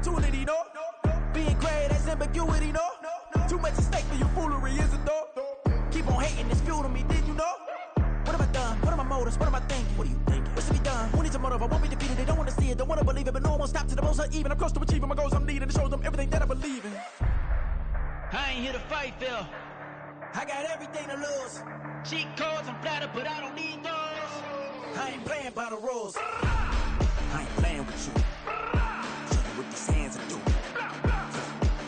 opportunity, no? Being great, that's ambiguity, no? Too much at stake for your foolery, is it though? Keep on hating, it's fuel to me, did you know? What have I done? What are my motives? What am I thinking? What are you thinking? What's to be done? Who needs a motive? I won't be defeated. They don't want to see it, don't want to believe it, but no one won't stop to the most even. I'm close to achieving my goals. I'm needing to show them everything that I believe in. I ain't here to fight, Phil. I got everything to lose. Cheat codes, I'm flattered, but I don't need those. I ain't playing by the rules. I ain't playing with you. Show you what these hands are doing.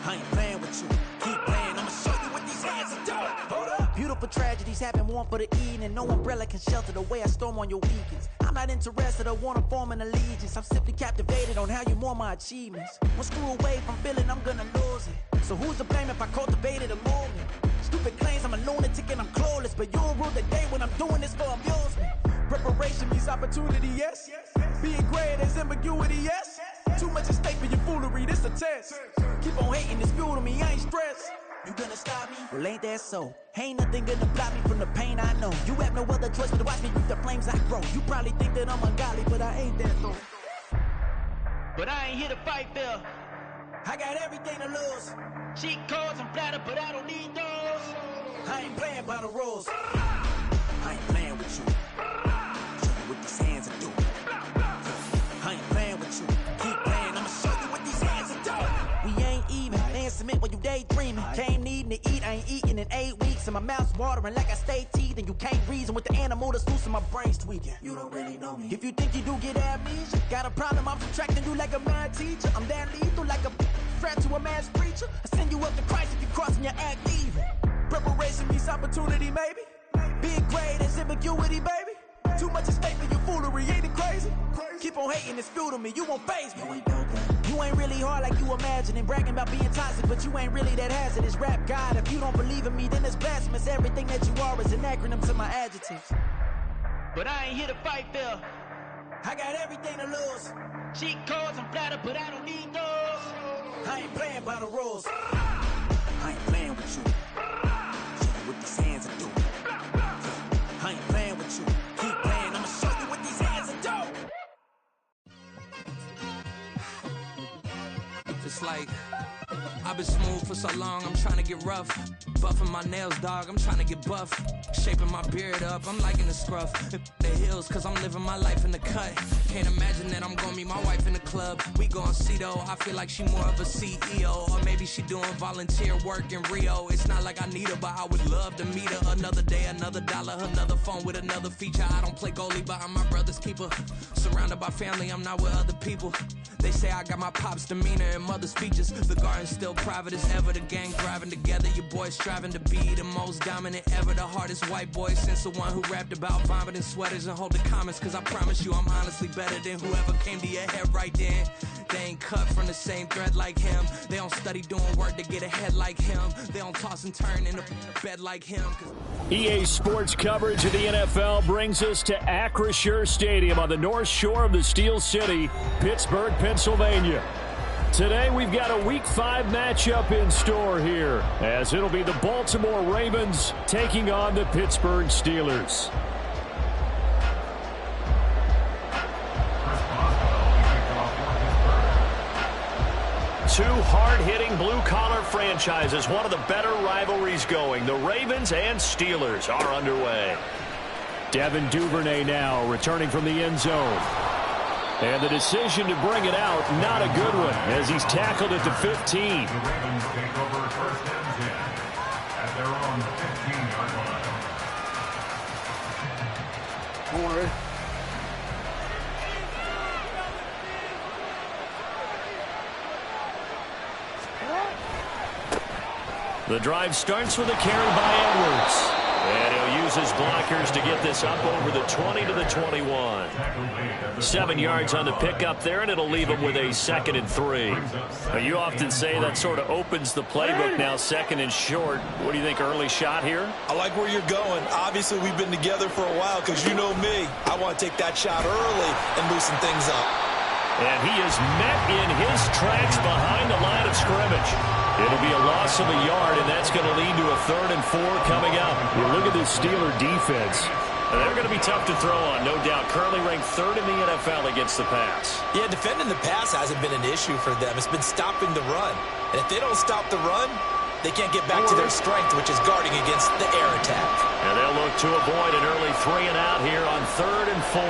I ain't playing with you. Keep playing, I'ma show you what these hands are doing. Hold up. Beautiful tragedies happen, one for the evening. No umbrella can shelter the way I storm on your weekends. I'm not interested or wanna form an allegiance. I'm simply captivated on how you mourn my achievements. One screw away from feeling I'm gonna lose it. So who's to blame if I cultivated a movement? Stupid claims I'm a lunatic and I'm clueless, but you'll rule the day when I'm doing this for amusement. Preparation means opportunity, yes. Being great, there's ambiguity, yes. Too much at stake for your foolery, this a test. Keep on hating, it's fuel to me, I ain't stressed. You gonna stop me? Well, ain't that so? Ain't nothing gonna block me from the pain I know. You have no other choice but to watch me reap the flames I grow. You probably think that I'm ungodly, but I ain't that though. But I ain't here to fight, Phil. I got everything to lose. Cheat codes, I'm flattered, but I don't need those. I ain't playing by the rules. I ain't playing with you. Show you what these hands are doing. I ain't playing with you. Keep playing, I'ma show you what these hands are doing. We ain't even. They submit when you daydreaming. Came needing to eat, I ain't eating in 8 weeks. And my mouth's watering like I stay teething. You can't reason with the animal that's loose and my brain's tweaking. You don't really know me. If you think you do get amnesia, got a problem, I'm subtracting you like a mad teacher. I'm that lethal like a threat to a mass preacher. I send you up to Christ if you crossing your act evil. Preparation means opportunity, maybe. Being great is ambiguity, baby. Too much at stake for your foolery, ain't it crazy? Keep on hating, it's fuel to me, you won't faze me. You ain't really hard like you imagining. Bragging about being toxic, but you ain't really that hazardous. Rap God, if you don't believe in me, then it's blasphemous. Everything that you are is an acronym to my adjectives. But I ain't here to fight, Phil. I got everything to lose. Cheat codes, I'm flattered, but I don't need those. I ain't playing by the rules. I ain't playing with you. Show you what these hands are doing. I ain't playing with you. Keep playing, I'ma show you what these hands are doing. It's like I've been smooth for so long, I'm trying to get rough. Buffing my nails, dog, I'm trying to get buff. Shaping my beard up, I'm liking the scruff. The hills, cause I'm living my life in the cut. Can't imagine that I'm gonna meet my wife in the club. We gon' see though, I feel like she more of a CEO. Or maybe she doing volunteer work in Rio. It's not like I need her, but I would love to meet her. Another day, another dollar, another phone with another feature. I don't play goalie, but I'm my brother's keeper. Surrounded by family, I'm not with other people. They say I got my pop's demeanor and mother's features. The garden's still private as ever. The gang thriving together. Your boy striving to be the most dominant ever. The hardest white boy since the one who rapped about vomiting sweaters and holding comments. Cause I promise you I'm honestly better than whoever came to your head right then. They ain't cut from the same thread like him. They don't study doing work to get ahead like him. They don't toss and turn in the bed like him. EA Sports coverage of the NFL brings us to Acrisure Stadium on the north shore of the Steel City, Pittsburgh, Pennsylvania. Today we've got a Week 5 matchup in store here, as it'll be the Baltimore Ravens taking on the Pittsburgh Steelers. Two hard-hitting blue-collar franchises, one of the better rivalries going. The Ravens and Steelers are underway. Devin Duvernay now returning from the end zone. And the decision to bring it out, not a good one, as he's tackled at the 15. The Ravens take over first and 10 at their own 15-yard line. Don't worry. The drive starts with a carry by Edwards. And he'll use his blockers to get this up over the 20 to the 21. 7 yards on the pickup there, and it'll leave him with a 2nd and 3. You often say that sort of opens the playbook now, 2nd and short. What do you think, early shot here? I like where you're going. Obviously, we've been together for a while because you know me. I want to take that shot early and loosen things up. And he is met in his tracks behind the line of scrimmage. It'll be a loss of a yard, and that's going to lead to a 3rd and 4 coming up. You look at this Steeler defense. And they're going to be tough to throw on, no doubt. Currently ranked 3rd in the NFL against the pass. Yeah, defending the pass hasn't been an issue for them. It's been stopping the run. And if they don't stop the run, they can't get back to their strength, which is guarding against the air attack. And they'll look to avoid an early 3 and out here on 3rd and 4.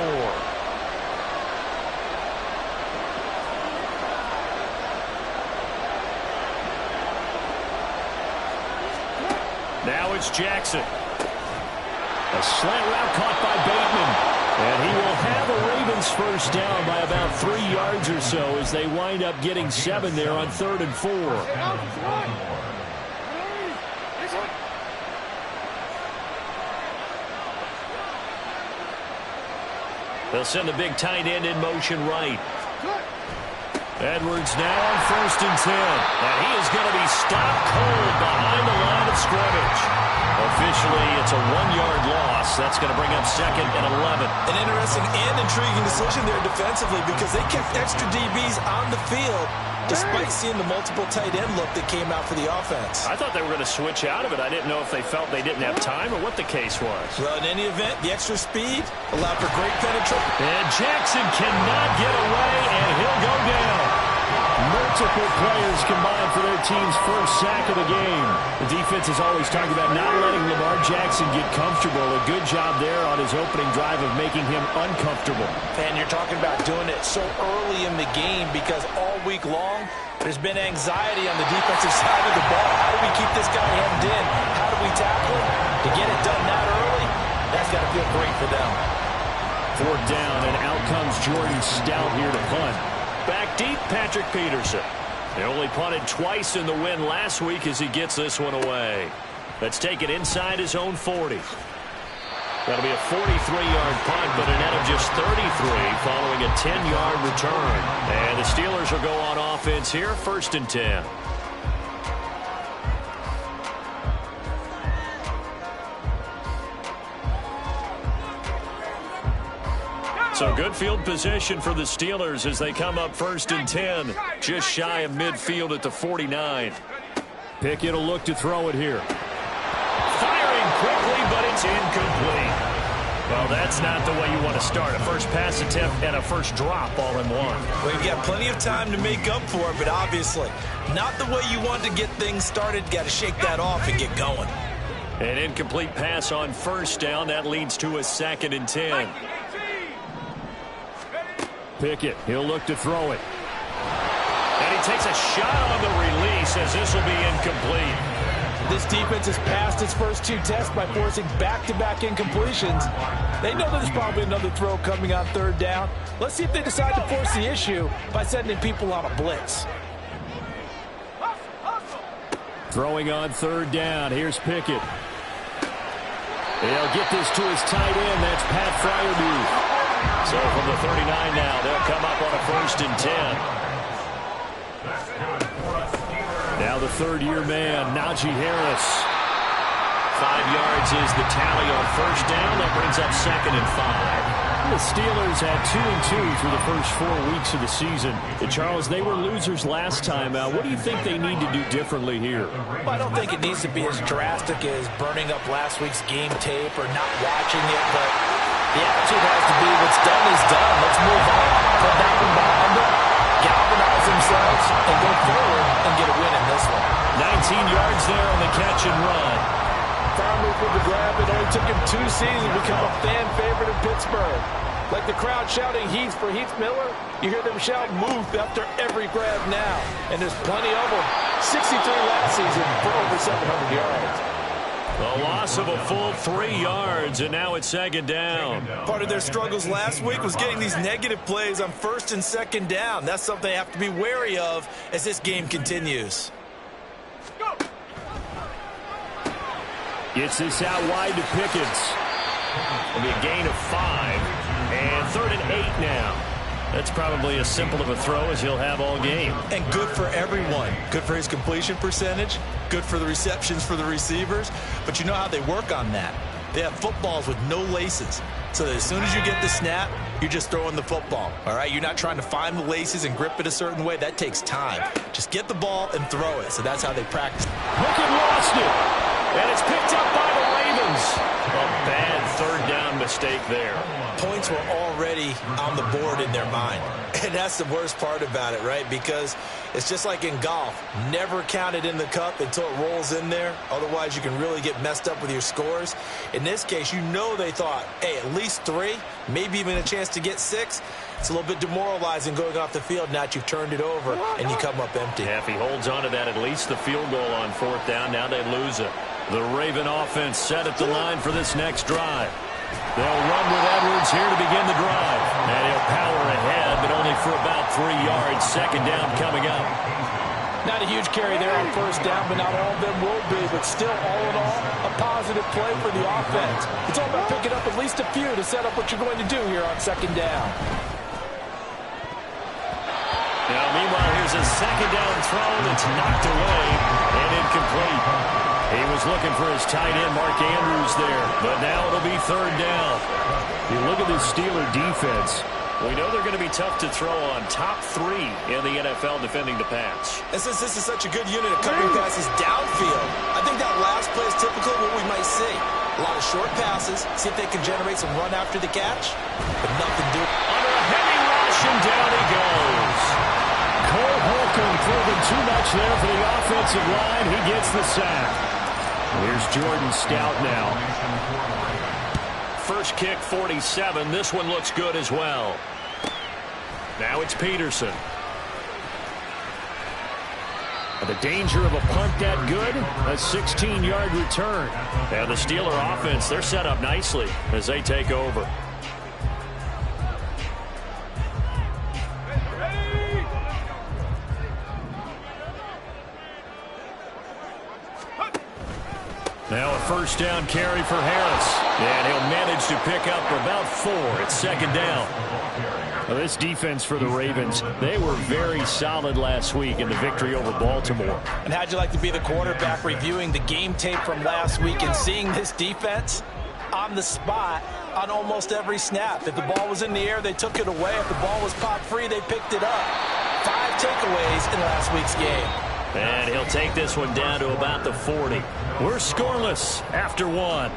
Now it's Jackson. A slant route caught by Bateman. And he will have a Ravens first down by about 3 yards or so as they wind up getting 7 there on 3rd and 4. They'll send the big tight end in motion right. Edwards now on 1st and 10. And he is going to be stopped cold behind the line of scrimmage. Officially, it's a 1-yard loss. That's going to bring up 2nd and 11. An interesting and intriguing decision there defensively because they kept extra DBs on the field despite seeing the multiple tight end look that came out for the offense. I thought they were going to switch out of it. I didn't know if they felt they didn't have time or what the case was. Well, in any event, the extra speed allowed for great penetration. And Jackson cannot get away, and he'll go down. Multiple players combined for their team's first sack of the game. The defense is always talking about not letting Lamar Jackson get comfortable. A good job there on his opening drive of making him uncomfortable. And you're talking about doing it so early in the game because all week long there's been anxiety on the defensive side of the ball. How do we keep this guy hemmed in? How do we tackle him? To get it done that early, that's got to feel great for them. 4th down, and out comes Jordan Stout here to punt. Back deep, Patrick Peterson. They only punted twice in the win last week as he gets this one away. Let's take it inside his own 40. That'll be a 43-yard punt, but a net of just 33 following a 10-yard return. And the Steelers will go on offense here, 1st and 10. So good field position for the Steelers as they come up 1st and 10, just shy of midfield at the 49. Pickett will look to throw it here. Firing quickly, but it's incomplete. Well, that's not the way you want to start. A first pass attempt and a first drop all in one. Well, you've got plenty of time to make up for it, but obviously not the way you want to get things started. Got to shake that off and get going. An incomplete pass on 1st down. That leads to a 2nd and 10. Pickett, he'll look to throw it. And he takes a shot on the release as this will be incomplete. This defense has passed its first 2 tests by forcing back-to-back incompletions. They know there's probably another throw coming on 3rd down. Let's see if they decide to force the issue by sending people on a blitz. Throwing on 3rd down. Here's Pickett. They'll get this to his tight end. That's Pat Freiermuth. So from the 39 now, they'll come up on a 1st and 10. Now the 3rd-year man, Najee Harris. 5 yards is the tally on 1st down. That brings up 2nd and 5. The Steelers had 2-2 through the first 4 weeks of the season. Charles, they were losers last time out. What do you think they need to do differently here? Well, I don't think it needs to be as drastic as burning up last week's game tape or not watching it, but the attitude has to be what's done is done. Let's move on. Put that one behind them, galvanize themselves, and go forward and get a win in this one. 19 yards there on the catch and run. Farmer with the grab. It only took him 2 seasons to become a fan favorite in Pittsburgh. Like the crowd shouting Heath for Heath Miller, you hear them shout move after every grab now. And there's plenty of them. 63 last season for over 700 yards. A loss of a full 3 yards, and now it's 2nd down. Part of their struggles last week was getting these negative plays on 1st and 2nd down. That's something they have to be wary of as this game continues. Gets this out wide to Pickens. It'll be a gain of 5. And 3rd and 8 now. That's probably as simple of a throw as he'll have all game. And good for everyone. Good for his completion percentage. Good for the receptions for the receivers. But you know how they work on that. They have footballs with no laces. So that as soon as you get the snap, you're just throwing the football. All right? You're not trying to find the laces and grip it a certain way. That takes time. Just get the ball and throw it. So that's how they practice. Pickett lost it. And it's picked up by the Ravens. A bad 3rd down mistake there. Points were already on the board in their mind. And that's the worst part about it, right? Because it's just like in golf. Never count it in the cup until it rolls in there. Otherwise, you can really get messed up with your scores. In this case, you know they thought, hey, at least 3, maybe even a chance to get 6. It's a little bit demoralizing going off the field now that you've turned it over and you come up empty. Yeah, if he holds on to that, at least the field goal on 4th down. Now they lose it. The Raven offense set at the line for this next drive. They'll run with Edwards here to begin the drive. And he'll power ahead, but only for about 3 yards. 2nd down coming up. Not a huge carry there on 1st down, but not all of them will be. But still, all in all, a positive play for the offense. It's all about picking up at least a few to set up what you're going to do here on 2nd down. Now, meanwhile, here's a 2nd down throw that's knocked away and incomplete. He was looking for his tight end, Mark Andrews, there. But now it'll be 3rd down. You look at this Steeler defense. We know they're going to be tough to throw on. Top 3 in the NFL defending the pass. And since this is such a good unit of covering passes downfield, I think that last play is typical of what we might see. A lot of short passes, see if they can generate some run after the catch, but nothing doing. Under a heavy rush, and down he goes. Cole Holcomb proving too much there for the offensive line. He gets the sack. Here's Jordan Stout now. First kick, 47. This one looks good as well. Now it's Peterson. The danger of a punt that good? A 16-yard return. Now the Steeler offense, they're set up nicely as they take over. Now a 1st down carry for Harris. And he'll manage to pick up about 4 at 2nd down. Well, this defense for the Ravens, they were very solid last week in the victory over Baltimore. And how'd you like to be the quarterback reviewing the game tape from last week and seeing this defense on the spot on almost every snap? If the ball was in the air, they took it away. If the ball was popped free, they picked it up. 5 takeaways in last week's game. And he'll take this one down to about the 40. We're scoreless after 1.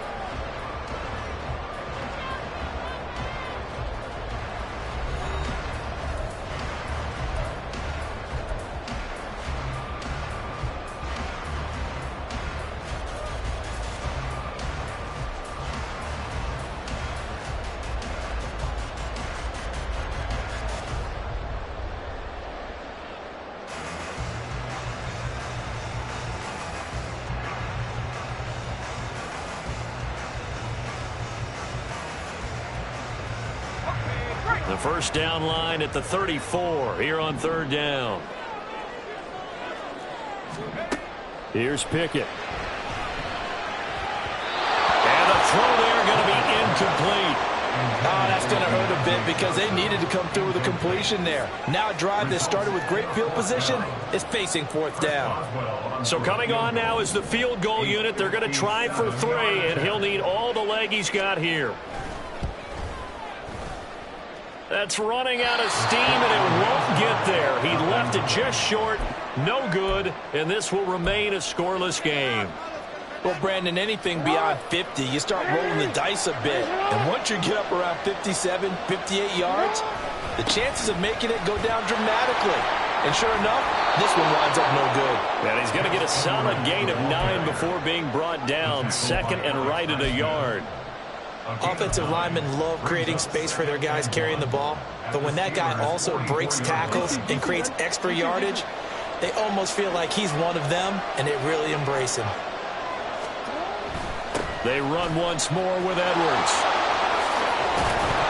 The 1st down line at the 34 here on 3rd down. Here's Pickett. And the throw there going to be incomplete. Oh, that's going to hurt a bit because they needed to come through with a completion there. Now a drive that started with great field position is facing 4th down. So coming on now is the field goal unit. They're going to try for 3, and he'll need all the leg he's got here. That's running out of steam, and it won't get there. He left it just short. No good, and this will remain a scoreless game. Well, Brandon, anything beyond 50, you start rolling the dice a bit. And once you get up around 57, 58 yards, the chances of making it go down dramatically. And sure enough, this one winds up no good. And he's going to get a solid gain of 9 before being brought down. 2nd and right at a yard. Offensive linemen love creating space for their guys carrying the ball. But when that guy also breaks tackles and creates extra yardage, they almost feel like he's one of them, and they really embrace him. They run once more with Edwards.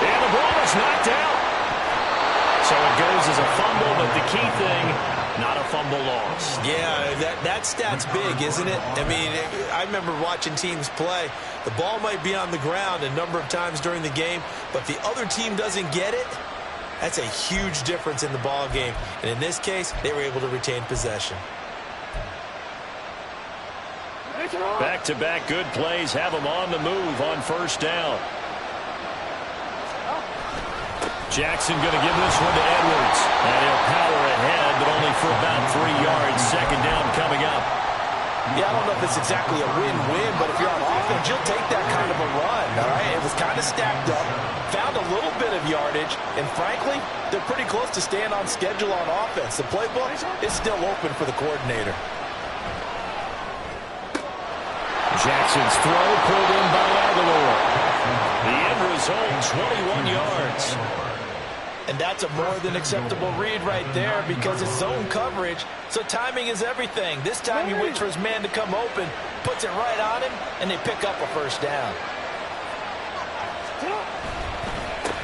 And the ball is knocked out. So it goes as a fumble, but the key thing, not a fumble loss. Yeah, that stat's big, isn't it? I mean, I remember watching teams play. The ball might be on the ground a number of times during the game, but the other team doesn't get it. That's a huge difference in the ball game. And in this case, they were able to retain possession. Back-to-back good plays have them on the move on 1st down. Jackson going to give this one to Edwards. And he'll power ahead, but only for about 3 yards. 2nd down coming up. Yeah, I don't know if it's exactly a win-win, but if you're on offense, you'll take that kind of a run, all right? It was kind of stacked up, found a little bit of yardage, and frankly, they're pretty close to staying on schedule on offense. The playbook is still open for the coordinator. Jackson's throw pulled in by Aguilar. The end result, 21 yards. And that's a more than acceptable read right there because it's zone coverage, so timing is everything. This time he waits for his man to come open, puts it right on him, and they pick up a first down.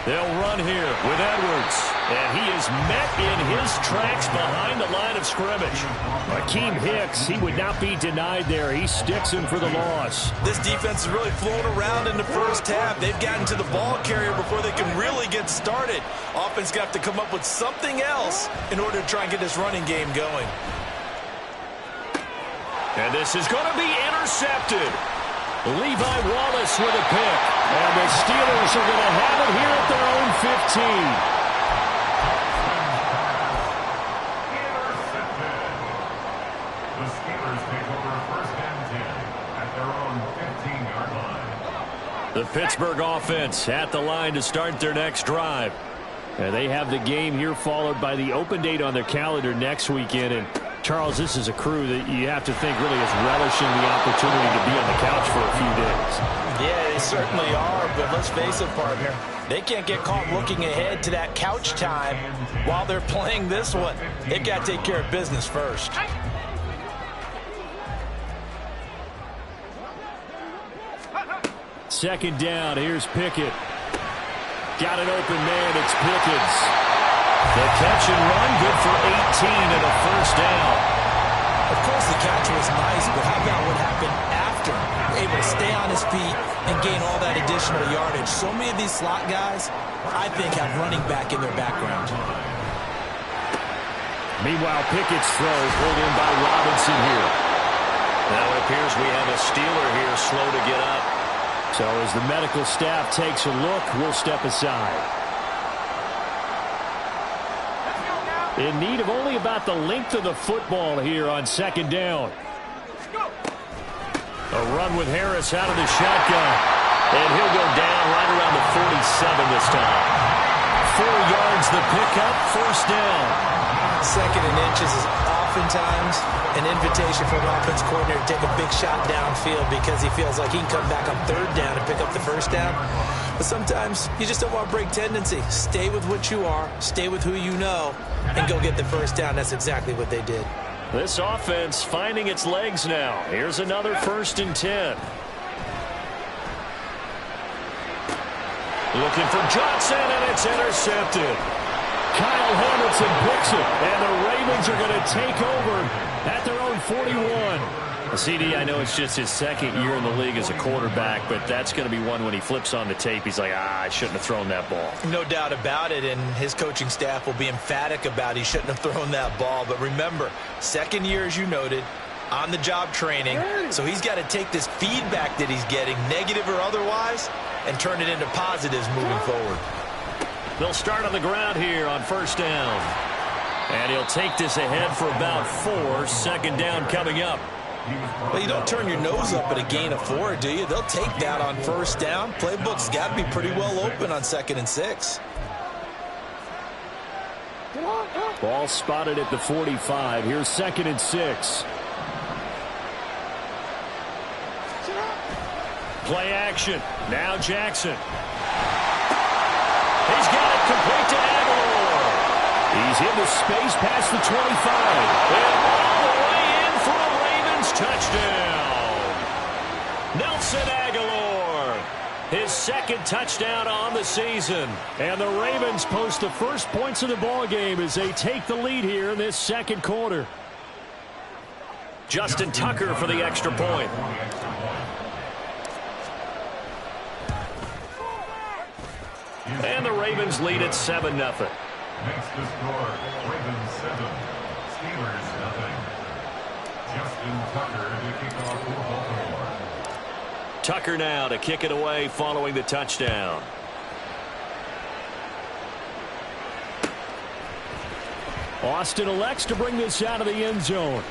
They'll run here with Edwards, and he is met in his tracks behind the line of scrimmage. Akeem Hicks, he would not be denied there. He sticks him for the loss. This defense is really flown around in the first half. They've gotten to the ball carrier before they can really get started. Offense got to come up with something else in order to try and get this running game going. And this is going to be intercepted. Levi Wallace with a pick. And the Steelers are going to have it here at their own 15. The Steelers take over first and 10 at their own 15-yard line. The Pittsburgh offense at the line to start their next drive. And they have the game here followed by the open date on their calendar next weekend. And Charles, this is a crew that you have to think really is relishing the opportunity to be on the couch for a few days. Yeah, they certainly are, but let's face it, partner. They can't get caught looking ahead to that couch time while they're playing this one. They've got to take care of business first. Second down, here's Pickett. Got an open man, it's Pickens. The catch and run, good for 18 and a first down. Of course, the catch was nice, but how about what happened after? Able to stay on his feet and gain all that additional yardage. So many of these slot guys, I think, have running back in their background. Meanwhile, Pickett's throw pulled in by Robinson here. Now it appears we have a Steeler here slow to get up. So as the medical staff takes a look, we'll step aside. In need of only about the length of the football here on second down. A run with Harris out of the shotgun. And he'll go down right around the 47 this time. 4 yards the pickup, first down. Second and inches is oftentimes an invitation for an offense coordinator to take a big shot downfield because he feels like he can come back on third down and pick up the first down. But sometimes you just don't want to break tendency. Stay with what you are, stay with who you know, and go get the first down. That's exactly what they did. This offense finding its legs now. Here's another first and 10. Looking for Johnson, and it's intercepted. Kyle Hamilton picks it, and the Ravens are going to take over at their own 41. CD, I know it's just his second year in the league as a quarterback, but that's going to be one when he flips on the tape. He's like, I shouldn't have thrown that ball. No doubt about it, and his coaching staff will be emphatic about he shouldn't have thrown that ball. But remember, second year, as you noted, on-the-job training, so he's got to take this feedback that he's getting, negative or otherwise, and turn it into positives moving forward. They'll start on the ground here on first down. And he'll take this ahead for about 4. Second down coming up. Well, you don't turn your nose up at a gain of 4, do you? They'll take that on first down. Playbook's got to be pretty well open on 2nd and 6. Ball spotted at the 45. Here's 2nd and 6. Play action. Now Jackson. He's got it complete to Aguilar. He's into space past the 25. And all the way in for a Ravens touchdown. Nelson Aguilar. His second touchdown on the season. And the Ravens post the first points of the ball game as they take the lead here in this second quarter. Justin Tucker for the extra point. And the Ravens lead at 7-0. Next to score, Ravens 7, Steelers 0. Justin Tucker to kick off for Baltimore. Tucker now to kick it away following the touchdown. Austin elects to bring this out of the end zone.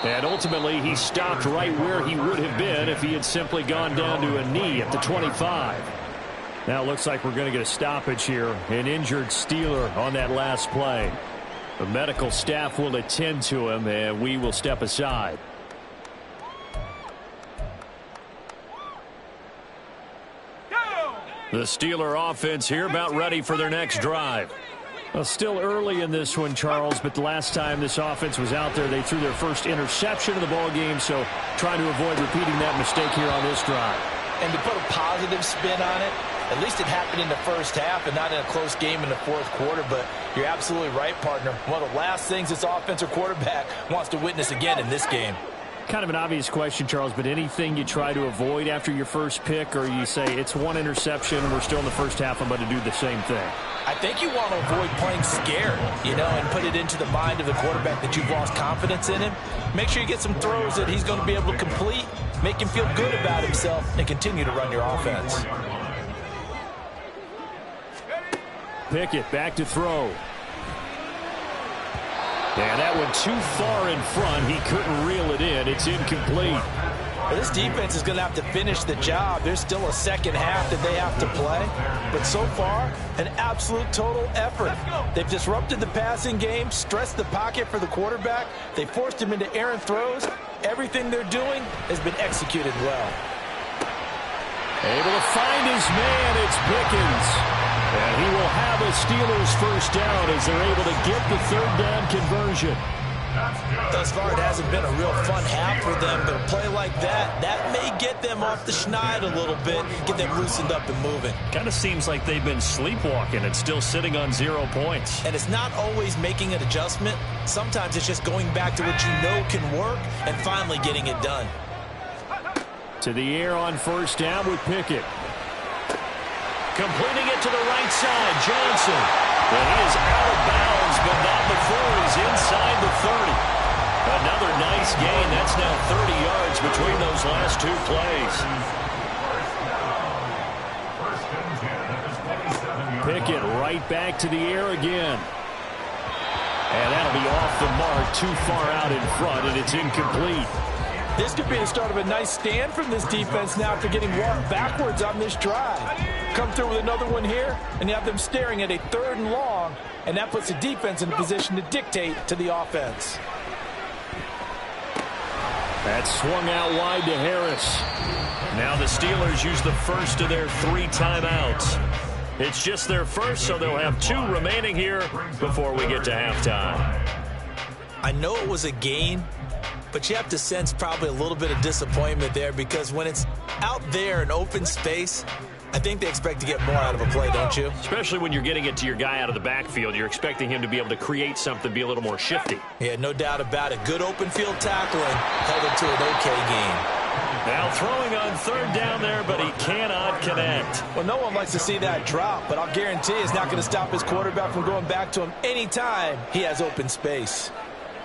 And ultimately, he stopped right where he would have been if he had simply gone down to a knee at the 25. Now it looks like we're going to get a stoppage here. An injured Steeler on that last play. The medical staff will attend to him, and we will step aside. The Steeler offense here about ready for their next drive. Well, still early in this one, Charles, but the last time this offense was out there, they threw their first interception of the ball game, so trying to avoid repeating that mistake here on this drive. And to put a positive spin on it, at least it happened in the first half and not in a close game in the fourth quarter, but you're absolutely right, partner. One of the last things this offensive quarterback wants to witness again in this game. Kind of an obvious question, Charles, but anything you try to avoid after your first pick, or you say it's one interception, we're still in the first half, I'm going to do the same thing? I think you want to avoid playing scared, and put it into the mind of the quarterback that you've lost confidence in him. Make sure you get some throws that he's going to be able to complete, make him feel good about himself, and continue to run your offense. Pickett back to throw. And that one too far in front. He couldn't reel it in. It's incomplete. Well, this defense is going to have to finish the job. There's still a second half that they have to play. But so far, an absolute total effort. They've disrupted the passing game, stressed the pocket for the quarterback. They forced him into errant throws. Everything they're doing has been executed well. Able to find his man. It's Pickens. And he will have a Steelers first down as they're able to get the third down conversion. Thus far, it hasn't been a real fun half for them, but a play like that may get them off the schneid a little bit, get them loosened up and moving. Kind of seems like they've been sleepwalking and still sitting on 0 points. And it's not always making an adjustment. Sometimes it's just going back to what you know can work and finally getting it done. To the air on first down with Pickett. Completing it to the right side, Johnson. Well, he is out of bounds, but not before he's inside the 30. Another nice gain. That's now 30 yards between those last two plays. Pickett right back to the air again. And that'll be off the mark, too far out in front, and it's incomplete. This could be the start of a nice stand from this defense now after getting walked backwards on this drive. Come through with another one here, and you have them staring at a 3rd and long, and that puts the defense in a position to dictate to the offense. That's swung out wide to Harris. Now the Steelers use the first of their 3 timeouts. It's just their first, so they'll have 2 remaining here before we get to halftime. I know it was a gain, but you have to sense probably a little bit of disappointment there because when it's out there in open space, I think they expect to get more out of a play, don't you? Especially when you're getting it to your guy out of the backfield. You're expecting him to be able to create something, be a little more shifty. Yeah, no doubt about it. Good open field tackling held it to an okay game. Now throwing on 3rd down there, but he cannot connect. Well, no one likes to see that drop, but I'll guarantee it's not going to stop his quarterback from going back to him anytime he has open space.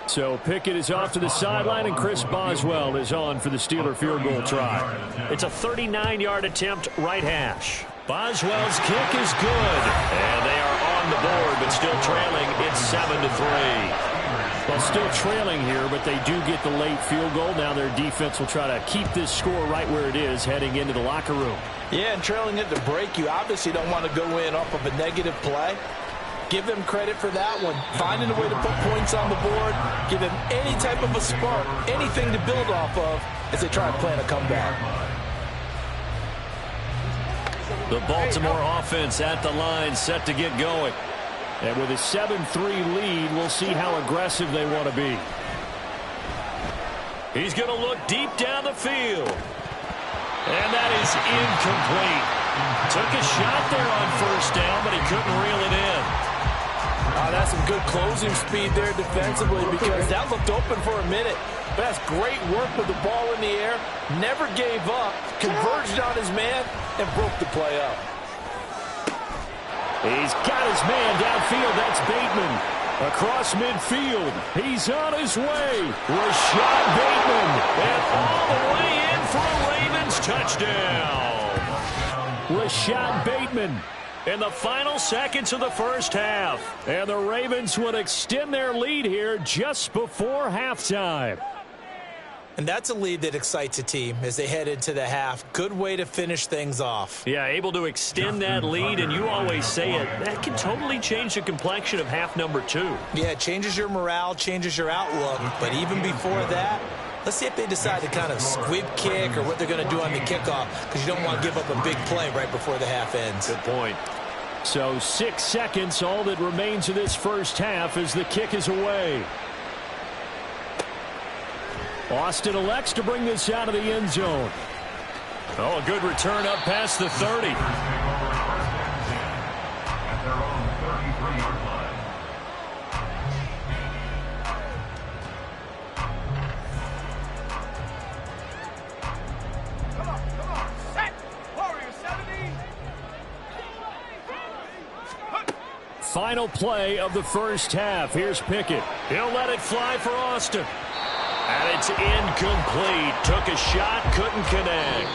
So Pickett is off to the sideline, and Chris Boswell is on for the Steeler field goal try. It's a 39-yard attempt, right hash. Boswell's kick is good, and they are on the board, but still trailing. It's 7-3. Well, still trailing here, but they do get the late field goal. Now their defense will try to keep this score right where it is heading into the locker room. Yeah, and trailing at the break, you obviously don't want to go in off of a negative play. Give them credit for that one. Finding a way to put points on the board. Give them any type of a spark, anything to build off of as they try and plan a comeback. The Baltimore offense at the line, set to get going. And with a 7-3 lead, we'll see how aggressive they want to be. He's going to look deep down the field. And that is incomplete. Took a shot there on first down, but he couldn't reel it in. That's some good closing speed there defensively because that looked open for a minute. But that's great work with the ball in the air. Never gave up. Converged on his man and broke the play up. He's got his man downfield. That's Bateman. Across midfield. He's on his way. Rashad Bateman. And all the way in for a Ravens touchdown. Rashad Bateman. In the final seconds of the first half. And the Ravens would extend their lead here just before halftime. And that's a lead that excites a team as they head into the half. Good way to finish things off. Yeah, able to extend that lead, and you always say it, that can totally change the complexion of half number 2. Yeah, it changes your morale, changes your outlook. But even before that, let's see if they decide to kind of squib kick or what they're going to do on the kickoff, because you don't want to give up a big play right before the half ends. Good point. So 6 seconds, all that remains of this first half as the kick is away. Austin elects to bring this out of the end zone. Oh, a good return up past the 30. At their own 33-yard line. Come on. Set. Warrior 70. Final play of the first half. Here's Pickett. He'll let it fly for Austin. And it's incomplete. Took a shot, couldn't connect.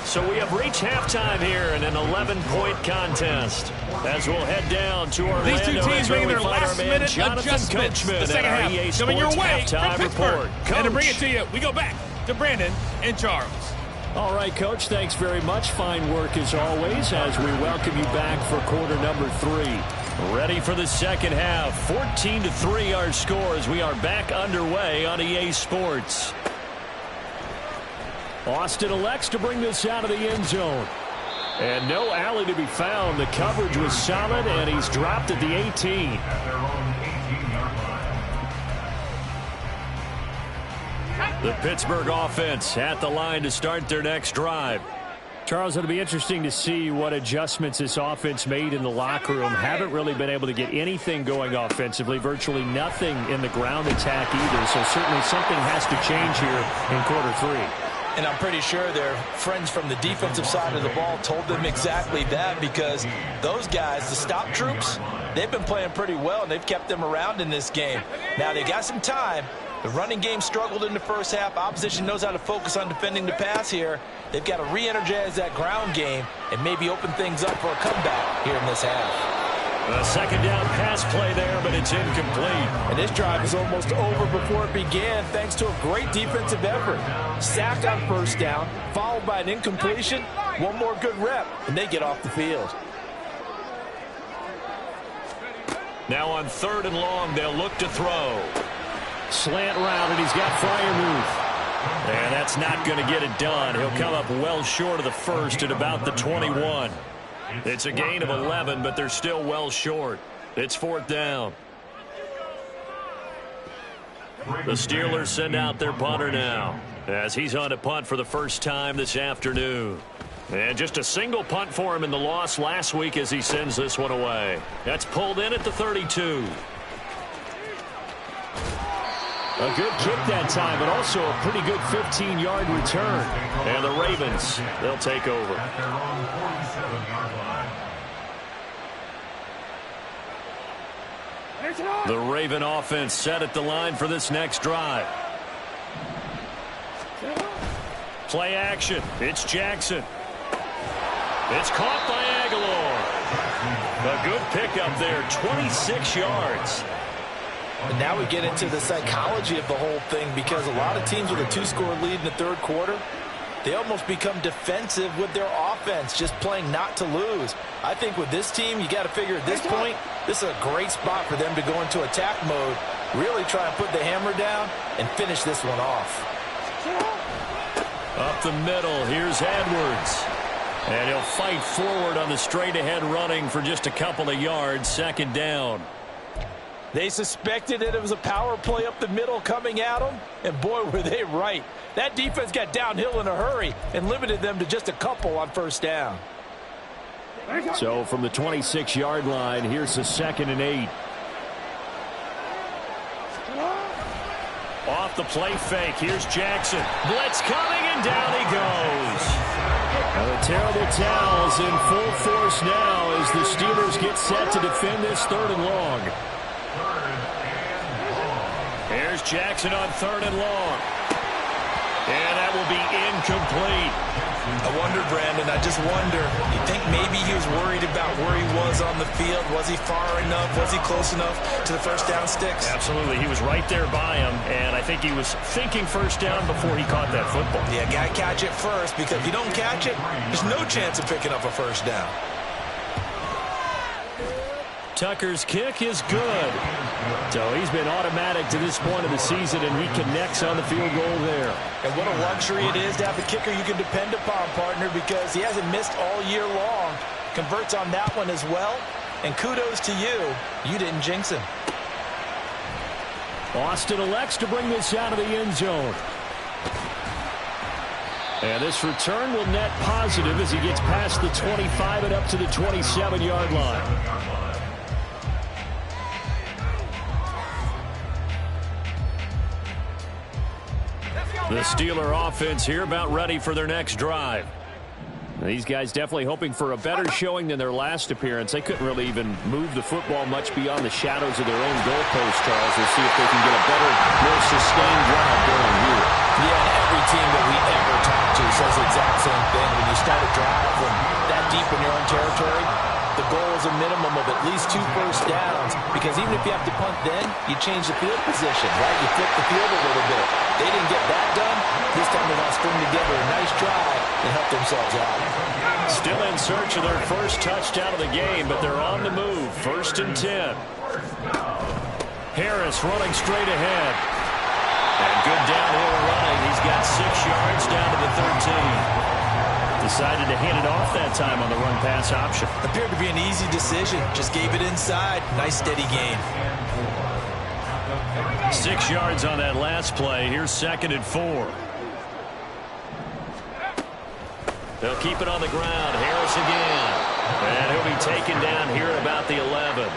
So we have reached halftime here in an 11-point contest. As we'll head down to Orlando. These two teams making their last-minute adjustments. The second half coming your way from Pittsburgh. And to bring it to you, we go back to Brandon and Charles. All right, Coach, thanks very much. Fine work as always as we welcome you back for quarter number 3. Ready for the second half. 14-3 our score as we are back underway on EA Sports. Austin elects to bring this out of the end zone. And no alley to be found. The coverage was solid, and he's dropped at the 18. At their own 18-yard line. The Pittsburgh offense at the line to start their next drive. Charles, it'll be interesting to see what adjustments this offense made in the locker room. Haven't really been able to get anything going offensively, virtually nothing in the ground attack either. So certainly something has to change here in quarter 3. And I'm pretty sure their friends from the defensive side of the ball told them exactly that, because those guys, the stop troops, they've been playing pretty well, and they've kept them around in this game. Now, they got some time. The running game struggled in the first half. Opposition knows how to focus on defending the pass here. They've got to re-energize that ground game and maybe open things up for a comeback here in this half. A second down pass play there, but it's incomplete. And this drive is almost over before it began thanks to a great defensive effort. Sack on first down, followed by an incompletion. One more good rep, and they get off the field. Now on 3rd and long, they'll look to throw. Slant route, and he's got Freiermuth. And that's not going to get it done. He'll come up well short of the first at about the 21. It's a gain of 11, but they're still well short. It's 4th down. The Steelers send out their punter now, as he's on a punt for the first time this afternoon. And just a single punt for him in the loss last week as he sends this one away. That's pulled in at the 32. A good kick that time, but also a pretty good 15-yard return. And the Ravens, they'll take over. At their own 47-yard line. The Raven offense set at the line for this next drive. Play action. It's Jackson. It's caught by Aguilar. A good pickup there, 26 yards. And now we get into the psychology of the whole thing, because a lot of teams with a 2-score lead in the third quarter, they almost become defensive with their offense, just playing not to lose. I think with this team, you got to figure at this point, this is a great spot for them to go into attack mode, really try and put the hammer down and finish this one off. Up the middle, here's Edwards. And he'll fight forward on the straight-ahead running for just a couple of yards, 2nd down. They suspected that it was a power play up the middle coming at them, and boy, were they right. That defense got downhill in a hurry and limited them to just a couple on first down. So from the 26-yard line, here's the 2nd and 8. Off the play fake, here's Jackson. Blitz coming, and down he goes. Now the terrible towels in full force now as the Steelers get set to defend this 3rd and long. Here's Jackson on 3rd and long. And that will be incomplete. I wonder, Brandon, I just wonder, you think maybe he was worried about where he was on the field? Was he far enough? Was he close enough to the first down sticks? Absolutely. He was right there by him, and I think he was thinking first down before he caught that football. Yeah, got to catch it first, because if you don't catch it, there's no chance of picking up a first down. Tucker's kick is good. So he's been automatic to this point of the season, and he connects on the field goal there. And what a luxury it is to have a kicker you can depend upon, partner, because he hasn't missed all year long. Converts on that one as well. And kudos to you. You didn't jinx him. Austin elects to bring this out of the end zone. And this return will net positive as he gets past the 25 and up to the 27-yard line. The Steeler offense here about ready for their next drive. These guys definitely hoping for a better showing than their last appearance. They couldn't really even move the football much beyond the shadows of their own goalpost, Charles. We'll see if they can get a better, more sustained drive going here. Yeah, every team that we ever talk to says the exact same thing. When you start a drive from that deep in your own territory, the goal is a minimum of at least 2 first downs, because even if you have to punt then, you change the field position, right? You flip the field a little bit. They didn't get that done. This time they're going to string together a nice drive and help themselves out. Still in search of their first touchdown of the game, but they're on the move. 1st and 10. Harris running straight ahead. And good downhill running. He's got 6 yards down to the 13. Decided to hand it off that time on the run-pass option. Appeared to be an easy decision. Just gave it inside. Nice steady gain. 6 yards on that last play. Here's 2nd and 4. They'll keep it on the ground. Harris again. And he'll be taken down here at about the 11.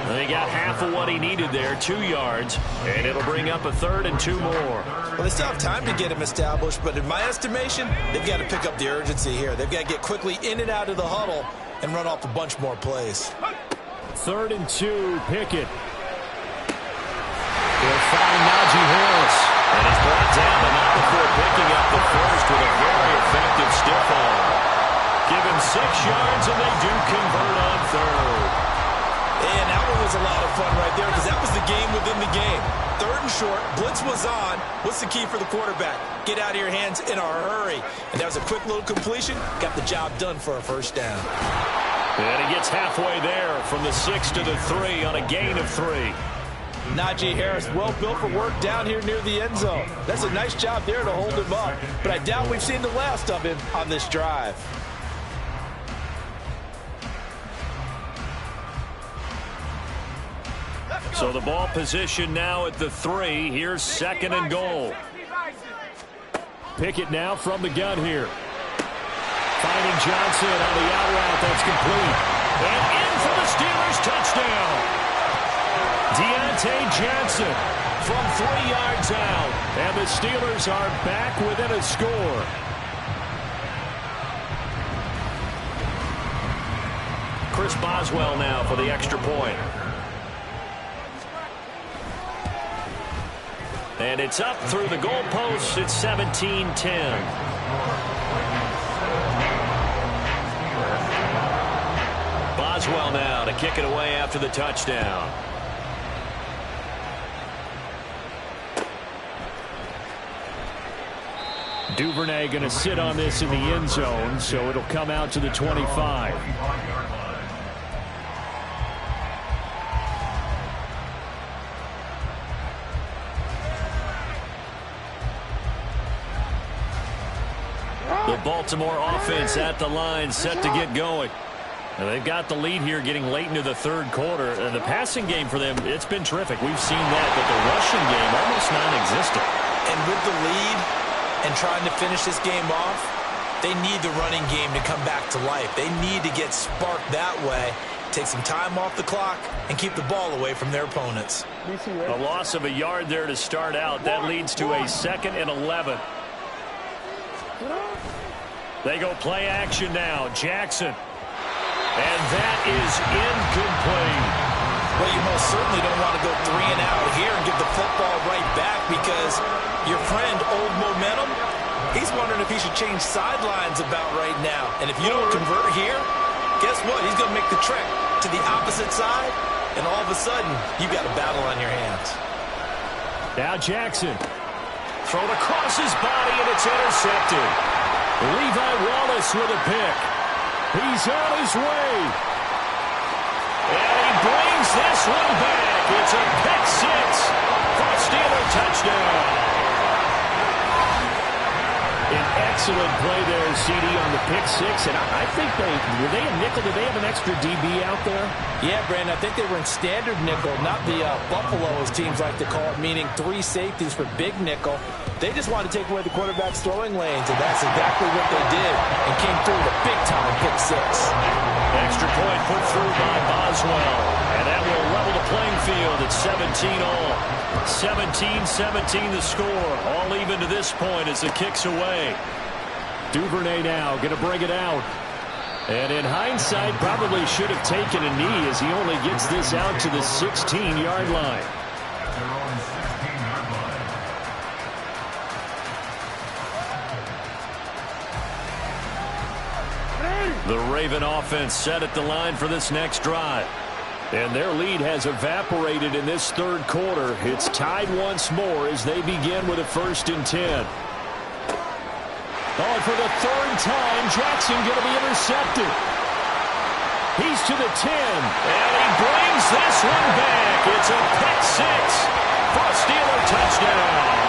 They got half of what he needed there, 2 yards, and it'll bring up a 3rd and 2 more. Well, they still have time to get him established, but in my estimation, they've got to pick up the urgency here. They've got to get quickly in and out of the huddle and run off a bunch more plays. 3rd and 2, Pickett. They'll find Najee Harris, and he's brought down, but not before picking up the first with a very effective stiff arm. Give him 6 yards, and they do convert on 3rd. And that one was a lot of fun right there, because that was the game within the game. 3rd and short, blitz was on. What's the key for the quarterback? Get out of your hands in a hurry. And that was a quick little completion. Got the job done for a first down. And he gets halfway there from the 6 to the 3 on a gain of 3. Najee Harris, well built for work down here near the end zone. That's a nice job there to hold him up. But I doubt we've seen the last of him on this drive. So the ball position now at the 3. Here's 2nd and goal. Pickett now from the gun here. Finding Johnson on the out route. That's complete. And in for the Steelers touchdown. Deontay Johnson from 3 yards out. And the Steelers are back within a score. Chris Boswell now for the extra point. And it's up through the goalposts. It's 17-10. Boswell now to kick it away after the touchdown. Duvernay going to sit on this in the end zone, so it'll come out to the 25. The Baltimore offense at the line, set to get going. And they've got the lead here getting late into the 3rd quarter. The passing game for them, it's been terrific. We've seen that, but the rushing game almost non-existent. And with the lead and trying to finish this game off, they need the running game to come back to life. They need to get sparked that way, take some time off the clock, and keep the ball away from their opponents. A loss of a yard there to start out. That leads to a 2nd and 11. They go play action now. Jackson. And that is incomplete. Well, you most certainly don't want to go 3 and out here and give the football right back, because your friend, Old Momentum, he's wondering if if he should change sidelines about right now. And if you don't convert here, guess what? He's going to make the trek to the opposite side, and all of a sudden, you got a battle on your hands. Now Jackson. Thrown across his body, and it's intercepted. Levi Wallace with a pick. He's on his way. And he brings this one back. It's a pick six for a Steeler touchdown. An excellent play there, CD, on the pick six. And I think were they a nickel? Did they have an extra DB out there? Yeah, Brandon, I think they were in standard nickel, not the Buffalo, as teams like to call it, meaning 3 safeties for big nickel. They just wanted to take away the quarterback's throwing lanes, and that's exactly what they did, and came through with a big-time pick six. Extra point put through by Boswell, and that will level the playing field at 17 all. 17-17 the score, all even to this point as the kick's away. Duvernay now going to bring it out. And in hindsight, probably should have taken a knee as he only gets this out to the 16-yard line. At their own 16-yard line. The Raven offense set at the line for this next drive. And their lead has evaporated in this third quarter. It's tied once more as they begin with a 1st and 10. Oh, for the third time, Jackson going to be intercepted. He's to the 10, and he brings this one back. It's a pick six for a Steeler touchdown.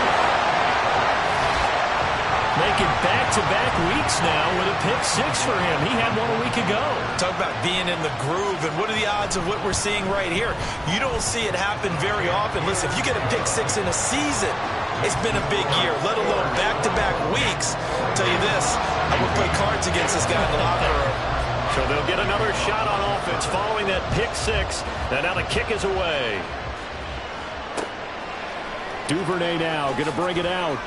Making back-to-back weeks now with a pick six for him. He had one a week ago. Talk about being in the groove, and what are the odds of what we're seeing right here? You don't see it happen very often. Listen, if you get a pick six in a season, it's been a big year, let alone back-to-back weeks. I'll tell you this, I would play cards against this guy in the locker room. So they'll get another shot on offense following that pick six, and now the kick is away. Duvernay now going to bring it out.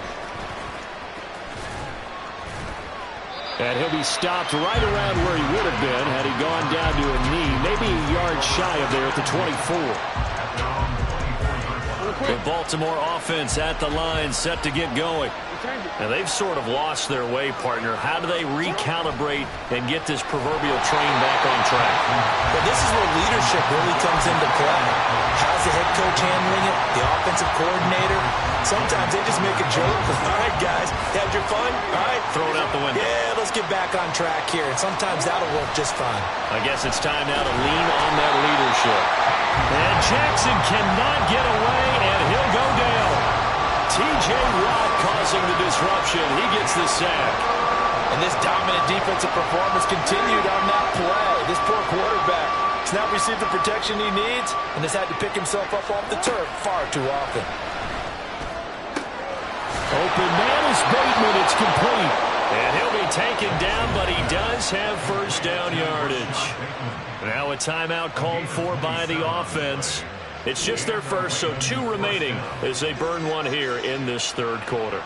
And he'll be stopped right around where he would have been had he gone down to a knee, maybe a yard shy of there at the 24. The Baltimore offense at the line, set to get going. And they've sort of lost their way, partner. How do they recalibrate and get this proverbial train back on track? Well, this is where leadership really comes into play. How's the head coach handling it? The offensive coordinator? Sometimes they just make a joke. All right, guys, you had your fun? All right. Throw it out the window. Yeah, let's get back on track here. And sometimes that'll work just fine. I guess it's time now to lean on that leadership. And Jackson cannot get away, and he'll go down. T.J. Watt causing the disruption. He gets the sack. And this dominant defensive performance continued on that play. This poor quarterback has not received the protection he needs and has had to pick himself up off the turf far too often. Open man is Bateman. It's complete. And he'll be taken down, but he does have first down yardage. Now a timeout called for by the offense. It's just their first, so 2 remaining as they burn one here in this third quarter.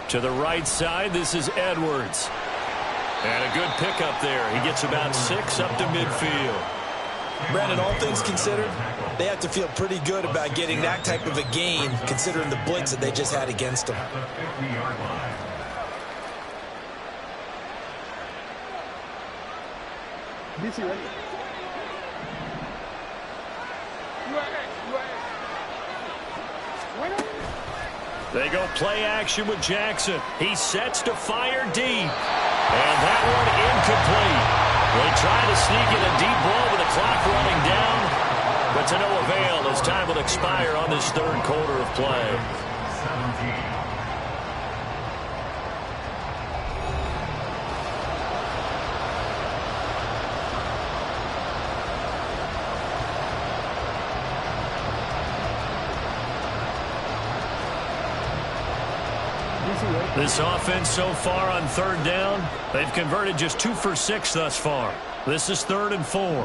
To the right side, this is Edwards. And a good pickup there. He gets about 6 up to midfield. Brandon, all things considered, they have to feel pretty good about getting that type of a gain, considering the blitz that they just had against them. At the 50-yard line. DC ready. They go play action with Jackson. He sets to fire deep. And that one incomplete. They try to sneak in a deep ball with the clock running down. But to no avail as time will expire on this third quarter of play. 17. This offense so far on third down, they've converted just 2 for 6 thus far. This is 3rd and 4.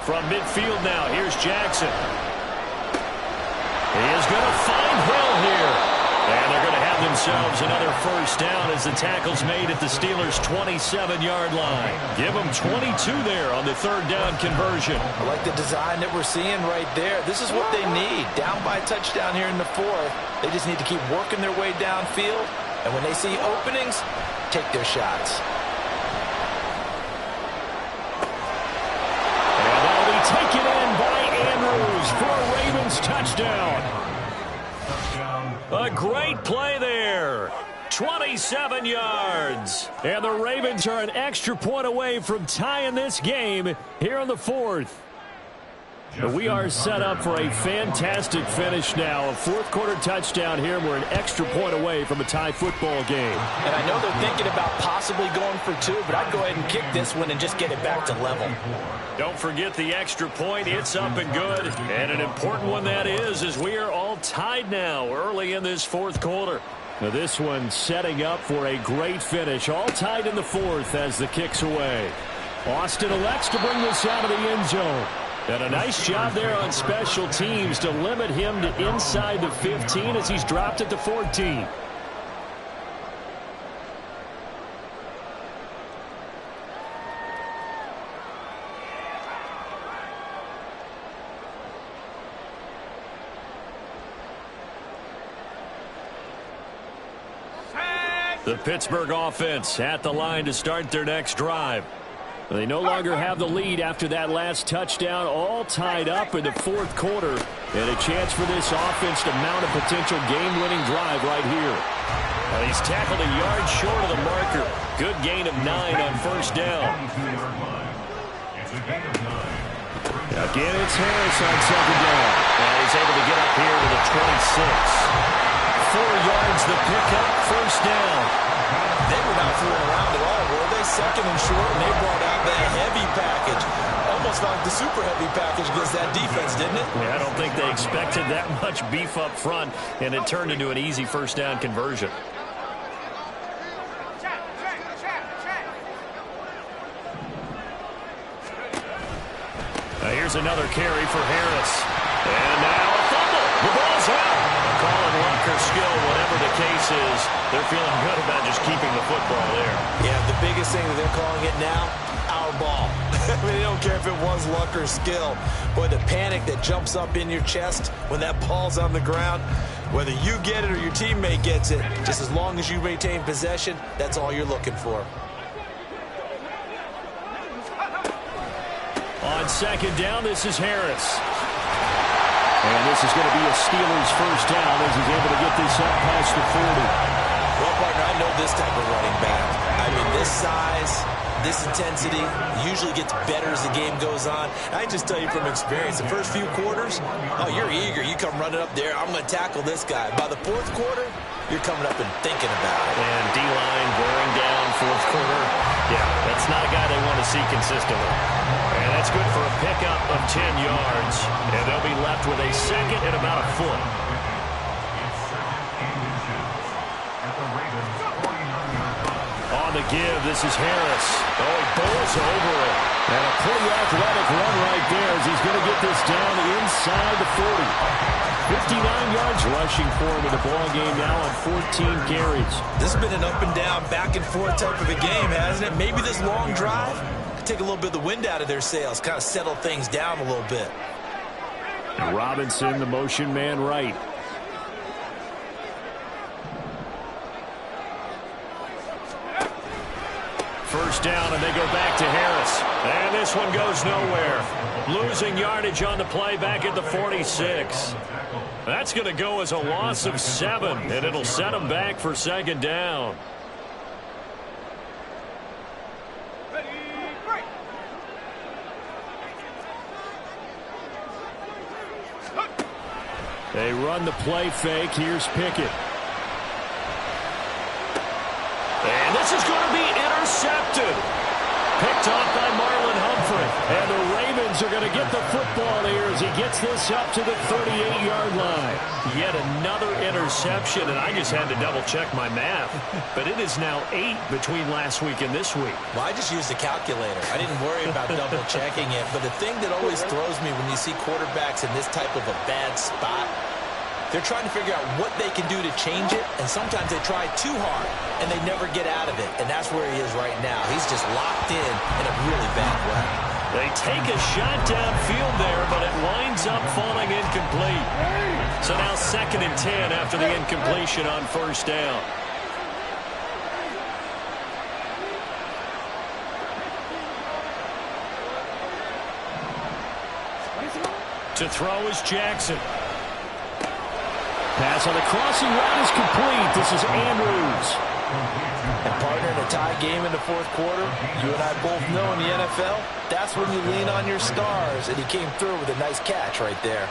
From midfield now, here's Jackson. He is going to find Hill here. And they're going to have themselves another first down as the tackle's made at the Steelers' 27-yard line. Give them 22 there on the third down conversion. I like the design that we're seeing right there. This is what they need. Down by a touchdown here in the 4th. They just need to keep working their way downfield. And when they see openings, take their shots. And that'll be taken in by Andrews for a Ravens touchdown. A great play there. 27 yards. And the Ravens are an extra point away from tying this game here in the 4th. We are set up for a fantastic finish now. A 4th quarter touchdown here. We're an extra point away from a tie football game. And I know they're thinking about possibly going for 2, but I'd go ahead and kick this one and just get it back to level. Don't forget the extra point. It's up and good. And an important one that is, as we are all tied now early in this 4th quarter. Now this one setting up for a great finish. All tied in the 4th as the kick's away. Austin elects to bring this out of the end zone. And a nice job there on special teams to limit him to inside the 15 as he's dropped at the 14. The Pittsburgh offense at the line to start their next drive. They no longer have the lead after that last touchdown, all tied up in the 4th quarter. And a chance for this offense to mount a potential game-winning drive right here. He's tackled a yard short of the marker. Good gain of 9 on first down. Again, it's Harris on second down. And he's able to get up here to the 26. 4 yards the pickup, first down. They were not fooling around at all, were they? 2nd and short, and they brought out the heavy package. Almost like the super heavy package against that defense, didn't it? Yeah, I don't think they expected that much beef up front, and it turned into an easy first down conversion. Here's another carry for Harris. And now a fumble. The ball's out. Calling luck or skill, whatever the case is, they're feeling good about just keeping the football there. Yeah, the biggest thing that they're calling it now, our ball. I mean, they don't care if it was luck or skill. Boy, the panic that jumps up in your chest when that ball's on the ground, whether you get it or your teammate gets it, just as long as you maintain possession, that's all you're looking for. On second down, this is Harris. And this is going to be a Steelers first down as he's able to get this up past the 40. Well, partner, I know this type of running back. I mean, this size, this intensity usually gets better as the game goes on. I can just tell you from experience, the first few quarters, oh, you're eager. You come running up there, I'm going to tackle this guy. By the 4th quarter, you're coming up and thinking about it. And D-line wearing down 4th quarter. Yeah, that's not a guy they want to see consistently. And that's good for a pickup of 10 yards. And they'll be left with a 2nd and about a foot. On the give, this is Harris. Oh, he bowls over it. And a pretty athletic run right there as he's going to get this down inside the 40. 59 yards rushing for him in the ball game now on 14 carries. This has been an up and down, back and forth type of a game, hasn't it? Maybe this long drive could take a little bit of the wind out of their sails, kind of settle things down a little bit. And Robinson, the motion man right. First down, and they go back to Harris. And this one goes nowhere. Losing yardage on the play back at the 46. That's going to go as a loss of 7, and it'll set them back for second down. They run the play fake. Here's Pickett. And this is going to be intercepted. Picked off by Marlon Humphrey. And the Ravens are going to get the football here as he gets this up to the 38-yard line. Yet another interception, and I just had to double-check my math. But it is now 8 between last week and this week. Well, I just used the calculator. I didn't worry about double-checking it. But the thing that always throws me when you see quarterbacks in this type of a bad spot, they're trying to figure out what they can do to change it, and sometimes they try too hard, and they never get out of it. And that's where he is right now. He's just locked in a really bad way. They take a shot downfield there, but it winds up falling incomplete. So now 2nd and 10 after the incompletion on first down. To throw is Jackson. Pass on the crossing route is complete. This is Andrews. And partner, in a tie game in the fourth quarter, you and I both know in the NFL, that's when you lean on your stars. And he came through with a nice catch right there.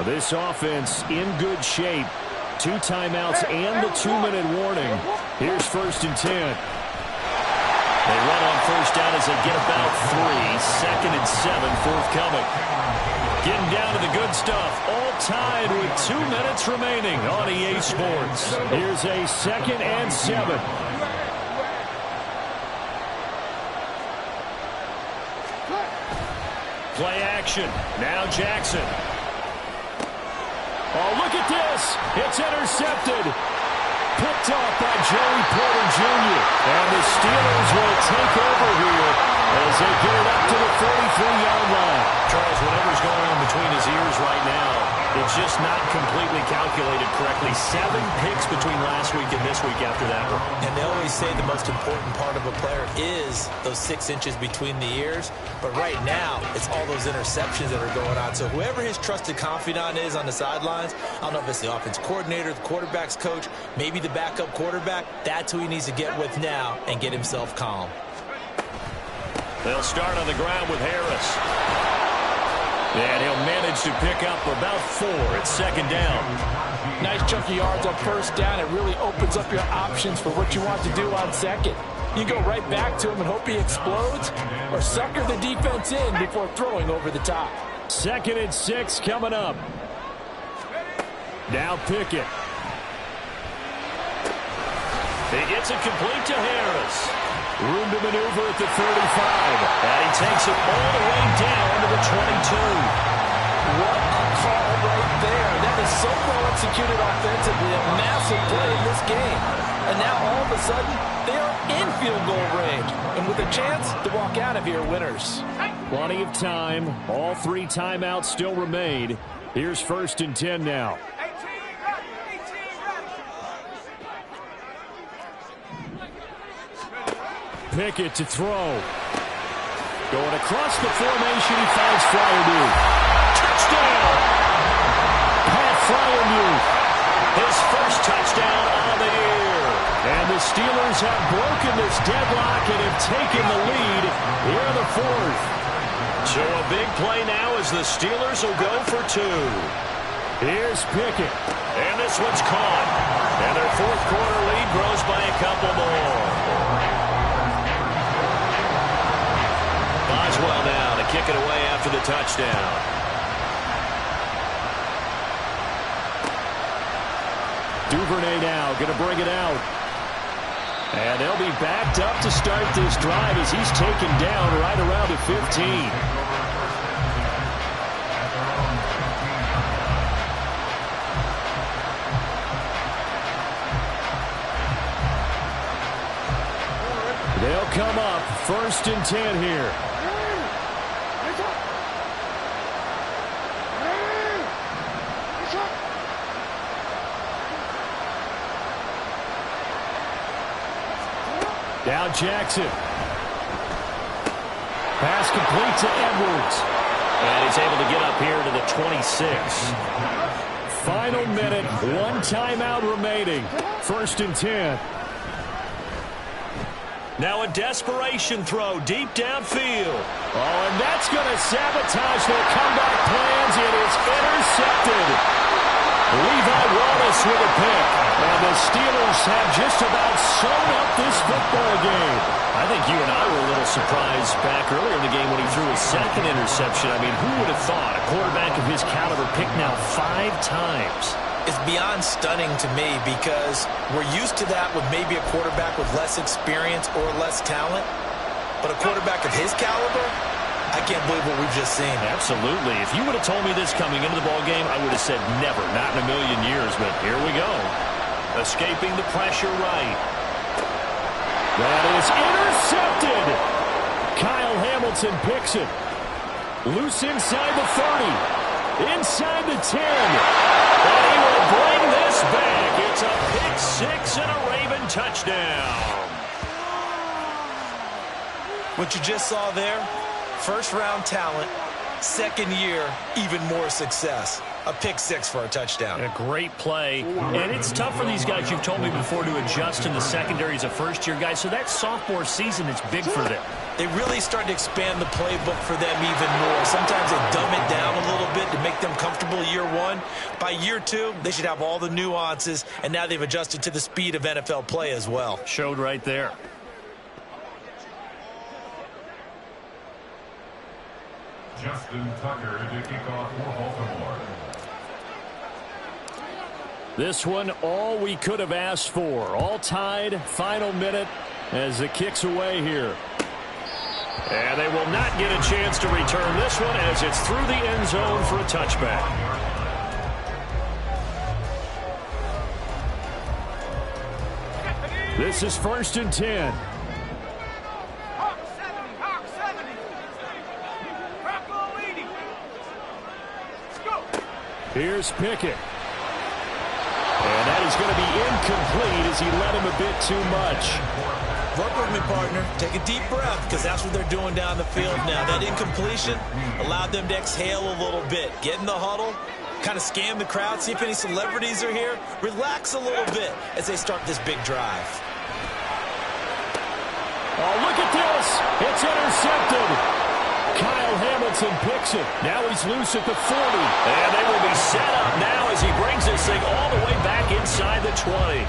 This offense in good shape. 2 timeouts and the 2-minute warning. Here's 1st and 10. They run on first down as they get about 3. 2nd and 7 forthcoming. Getting down to the good stuff. All tied with 2 minutes remaining on EA Sports. Here's a 2nd and 7. Play action. Now Jackson. Oh, look at this. It's intercepted. Picked off by Joey Porter Jr. And the Steelers will take over here as they get it up to the 43-yard line. Charles, whatever's going on between his ears right now, it's just not completely calculated correctly. 7 picks between last week and this week after that one. And they always say the most important part of a player is those 6 inches between the ears. But right now, it's all those interceptions that are going on. So whoever his trusted confidant is on the sidelines, I don't know if it's the offense coordinator, the quarterback's coach, maybe the backup quarterback, that's who he needs to get with now and get himself calm. They'll start on the ground with Harris. And he'll manage to pick up about 4 at 2nd down. Nice chunk of yards on first down. It really opens up your options for what you want to do on 2nd. You go right back to him and hope he explodes, or sucker the defense in before throwing over the top. 2nd and 6 coming up. Now Pickett. He gets it complete to Harris. Room to maneuver at the 35. And he takes it all the way down to the 22. What a call right there. That is so well executed offensively. A massive play in this game. And now all of a sudden, they are in field goal range. And with a chance to walk out of here winners. Plenty of time. All 3 timeouts still remain. Here's 1st and 10 now. Pickett to throw. Going across the formation, he finds Fryermuth. Touchdown! Pat Fryermuth. His first touchdown on the year. And the Steelers have broken this deadlock and have taken the lead here in the 4th. So a big play now as the Steelers will go for 2. Here's Pickett. And this one's caught. And their 4th quarter lead grows by a couple more. Boswell now to kick it away after the touchdown. Duvernay now going to bring it out. And they'll be backed up to start this drive as he's taken down right around the 15. They'll come up 1st and 10 here. Now Jackson. Pass complete to Edwards. And he's able to get up here to the 26. Final minute, 1 timeout remaining. 1st and 10. Now a desperation throw deep downfield. Oh, and that's going to sabotage their comeback plans. It is intercepted. Levi Wallace with a pick. And the Steelers have just about sewn up this football game. I think you and I were a little surprised back earlier in the game when he threw his second interception. I mean, who would have thought a quarterback of his caliber picked now 5 times? It's beyond stunning to me because we're used to that with maybe a quarterback with less experience or less talent. But a quarterback of his caliber, I can't believe what we've just seen. Absolutely. If you would have told me this coming into the ball game, I would have said never, not in a million years. But here we go. Escaping the pressure right. That is intercepted. Kyle Hamilton picks it. Loose inside the 30. Inside the 10. And he will bring this back. It's a pick 6 and a Raven touchdown. What you just saw there, first-round talent, second year, even more success. A pick 6 for a touchdown. A great play. And it's tough for these guys, you've told me before, to adjust in the secondary as a first-year guy. So that sophomore season is big for them. They really started to expand the playbook for them even more. Sometimes they dumb it down a little bit to make them comfortable year 1. By year 2, they should have all the nuances, and now they've adjusted to the speed of NFL play as well. Showed right there. Justin Tucker to kick off for Baltimore. This one, all we could have asked for. All tied, final minute as the kick's away here. And they will not get a chance to return this one as it's through the end zone for a touchback. This is 1st and 10. Here's Pickett. And that is going to be incomplete as he led him a bit too much. Work with me, partner. Take a deep breath because that's what they're doing down the field now. That incompletion allowed them to exhale a little bit. Get in the huddle, kind of scan the crowd, see if any celebrities are here. Relax a little bit as they start this big drive. Oh, look at this. It's intercepted. Kyle Hamilton picks it. Now he's loose at the 40. And they will be set up now as he brings this thing all the way back inside the 20.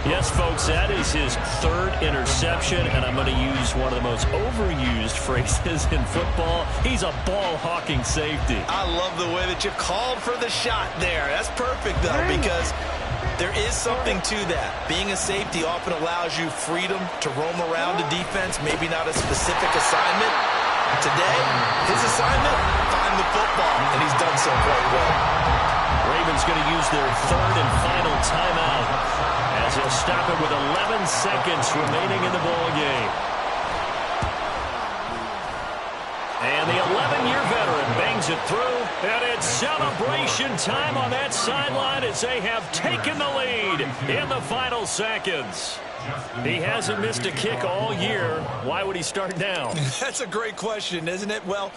Yes, folks, that is his 3rd interception, and I'm going to use one of the most overused phrases in football. He's a ball-hawking safety. I love the way that you called for the shot there. That's perfect, though, because there is something to that. Being a safety often allows you freedom to roam around the defense, maybe not a specific assignment. Today, his assignment, find the football, and he's done so quite well. Ravens going to use their 3rd and final timeout as he'll stop it with 11 seconds remaining in the ball game. And the 11-year veteran bangs it through, and it's celebration time on that sideline as they have taken the lead in the final seconds. He hasn't missed a kick all year. Why would he start now? That's a great question, isn't it? Well,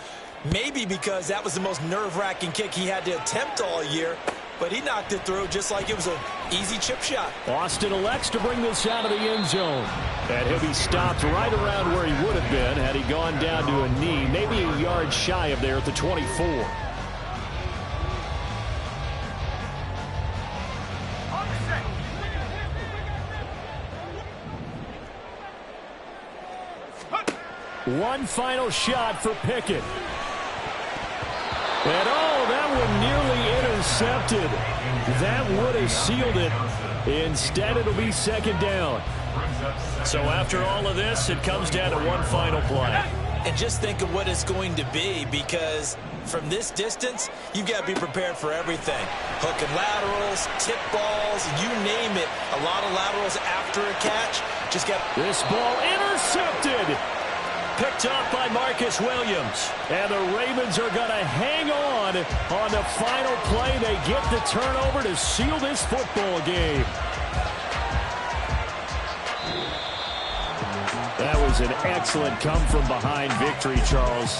maybe because that was the most nerve-wracking kick he had to attempt all year, but he knocked it through just like it was an easy chip shot. Austin elects to bring this out of the end zone. And he'll be stopped right around where he would have been had he gone down to a knee, maybe a yard shy of there at the 24. One final shot for Pickett. And oh, that one nearly intercepted. That would have sealed it. Instead, it'll be 2nd down. So after all of this, it comes down to one final play. And just think of what it's going to be, because from this distance, you've got to be prepared for everything. Hook and laterals, tip balls, you name it. A lot of laterals after a catch. Just got this ball intercepted. Picked up by Marcus Williams. And the Ravens are going to hang on the final play. They get the turnover to seal this football game. That was an excellent come-from-behind victory, Charles.